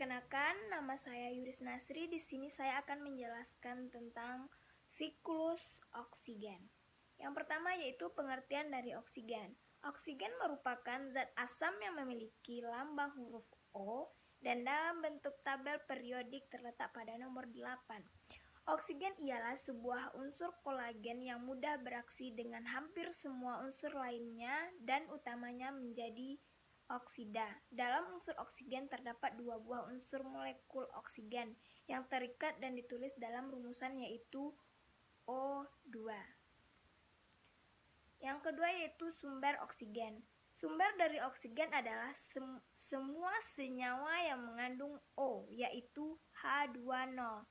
Perkenalkan, nama saya Yuris Nasri. Di sini saya akan menjelaskan tentang siklus oksigen. Yang pertama yaitu pengertian dari oksigen. Oksigen merupakan zat asam yang memiliki lambang huruf O dan dalam bentuk tabel periodik terletak pada nomor 8. Oksigen ialah sebuah unsur kolagen yang mudah beraksi dengan hampir semua unsur lainnya dan utamanya menjadi oksida. Dalam unsur oksigen terdapat dua buah unsur molekul oksigen yang terikat dan ditulis dalam rumusan yaitu O2. Yang kedua yaitu sumber oksigen. Sumber dari oksigen adalah semua senyawa yang mengandung O, yaitu H2O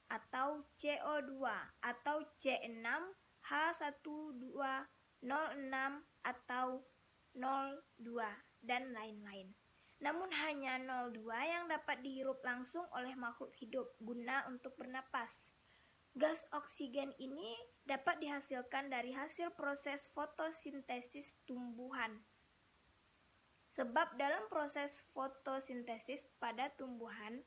atau CO2 atau C6H12O6 atau 02 dan lain-lain. Namun hanya 02 yang dapat dihirup langsung oleh makhluk hidup guna untuk bernapas. Gas oksigen ini dapat dihasilkan dari hasil proses fotosintesis tumbuhan. Sebab dalam proses fotosintesis pada tumbuhan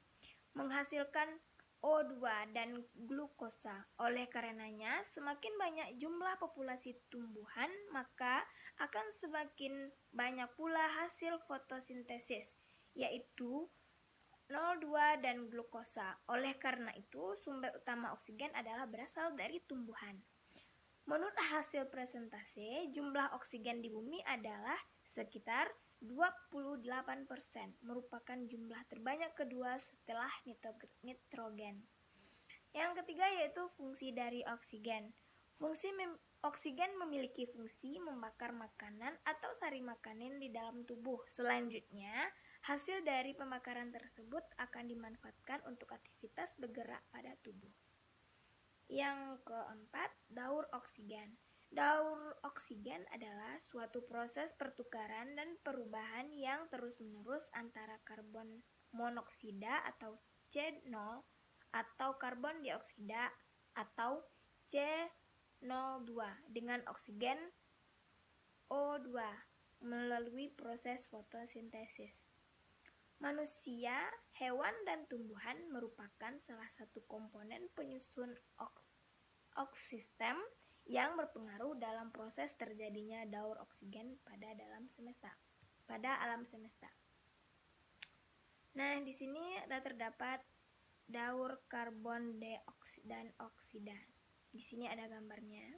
menghasilkan O2 dan glukosa. Oleh karenanya, semakin banyak jumlah populasi tumbuhan, maka akan semakin banyak pula hasil fotosintesis, yaitu 02 dan glukosa. Oleh karena itu, sumber utama oksigen adalah berasal dari tumbuhan. Menurut hasil presentasi, jumlah oksigen di bumi adalah sekitar 28%, merupakan jumlah terbanyak kedua setelah nitrogen. Yang ketiga yaitu fungsi dari oksigen. Oksigen memiliki fungsi membakar makanan atau sari makanan di dalam tubuh. Selanjutnya, hasil dari pembakaran tersebut akan dimanfaatkan untuk aktivitas bergerak pada tubuh. Yang keempat, daur oksigen. Daur oksigen adalah suatu proses pertukaran dan perubahan yang terus-menerus antara karbon monoksida atau C0 atau karbon dioksida atau C02 dengan oksigen O2 melalui proses fotosintesis. Manusia, hewan, dan tumbuhan merupakan salah satu komponen penyusun oksistem yang berpengaruh dalam proses terjadinya daur oksigen pada alam semesta. Nah, di sini terdapat daur karbon dioksida dan oksida. Di sini ada gambarnya.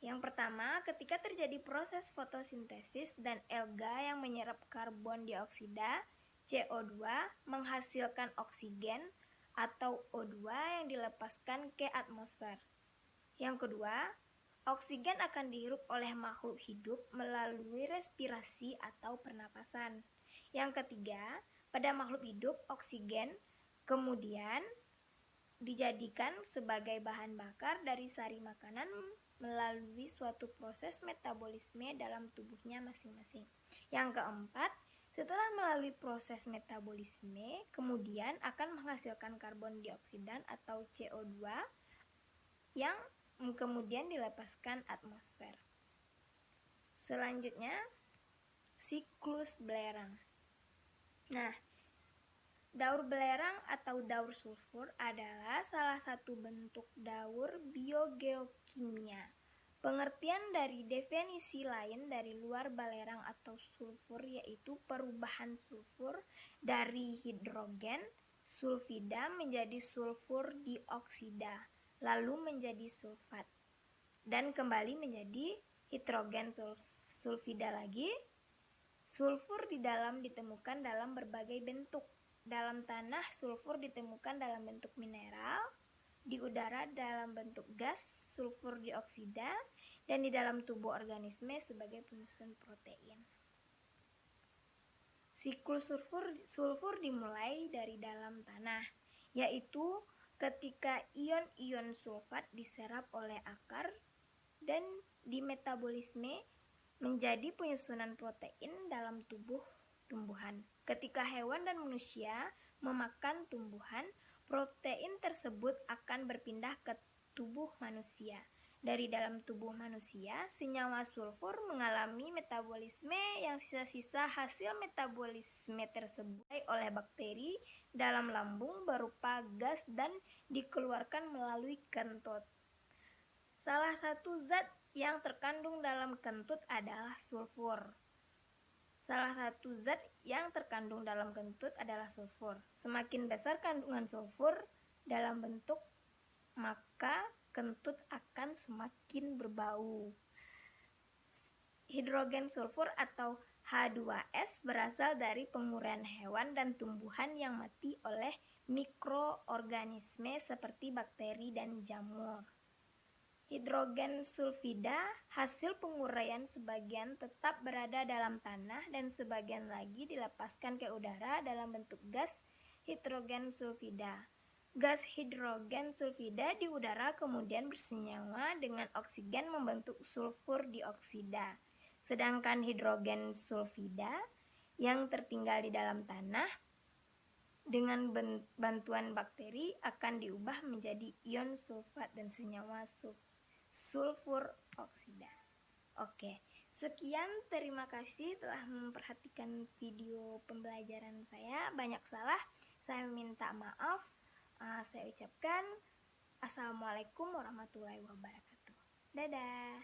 Yang pertama, ketika terjadi proses fotosintesis dan alga yang menyerap karbon dioksida, CO2 menghasilkan oksigen atau O2 yang dilepaskan ke atmosfer. Yang kedua, oksigen akan dihirup oleh makhluk hidup melalui respirasi atau pernapasan. Yang ketiga, pada makhluk hidup, oksigen kemudian dijadikan sebagai bahan bakar dari sari makanan melalui suatu proses metabolisme dalam tubuhnya masing-masing. Yang keempat, setelah melalui proses metabolisme, kemudian akan menghasilkan karbon dioksida atau CO2 yang kemudian dilepaskan atmosfer. Selanjutnya, siklus belerang. Nah, daur belerang atau daur sulfur adalah salah satu bentuk daur biogeokimia. Pengertian dari definisi lain dari luar belerang atau sulfur yaitu perubahan sulfur dari hidrogen sulfida menjadi sulfur dioksida, lalu menjadi sulfat, dan kembali menjadi hidrogen sulfida lagi. Sulfur di dalam ditemukan dalam berbagai bentuk. Dalam tanah, sulfur ditemukan dalam bentuk mineral, di udara dalam bentuk gas, sulfur dioksida, dan di dalam tubuh organisme sebagai penyusun protein. Siklus sulfur dimulai dari dalam tanah, yaitu ketika ion-ion sulfat diserap oleh akar dan dimetabolisme menjadi penyusunan protein dalam tubuh tumbuhan. Ketika hewan dan manusia memakan tumbuhan, protein tersebut akan berpindah ke tubuh manusia Dari dalam tubuh manusia, senyawa sulfur mengalami metabolisme yang sisa-sisa hasil metabolisme tersebut oleh bakteri dalam lambung berupa gas dan dikeluarkan melalui kentut. Salah satu zat yang terkandung dalam kentut adalah sulfur. Semakin besar kandungan sulfur dalam bentuk, maka kentut akan semakin berbau. Hidrogen sulfur atau H2S berasal dari penguraian hewan dan tumbuhan yang mati oleh mikroorganisme seperti bakteri dan jamur. Hidrogen sulfida, hasil penguraian sebagian tetap berada dalam tanah dan sebagian lagi dilepaskan ke udara dalam bentuk gas hidrogen sulfida. Gas hidrogen sulfida di udara kemudian bersenyawa dengan oksigen membentuk sulfur dioksida. Sedangkan hidrogen sulfida yang tertinggal di dalam tanah dengan bantuan bakteri akan diubah menjadi ion sulfat dan senyawa sulfur oksida. Oke, sekian, terima kasih telah memperhatikan video pembelajaran saya. Banyak salah, saya minta maaf. Saya ucapkan Assalamualaikum warahmatullahi wabarakatuh. Dadah.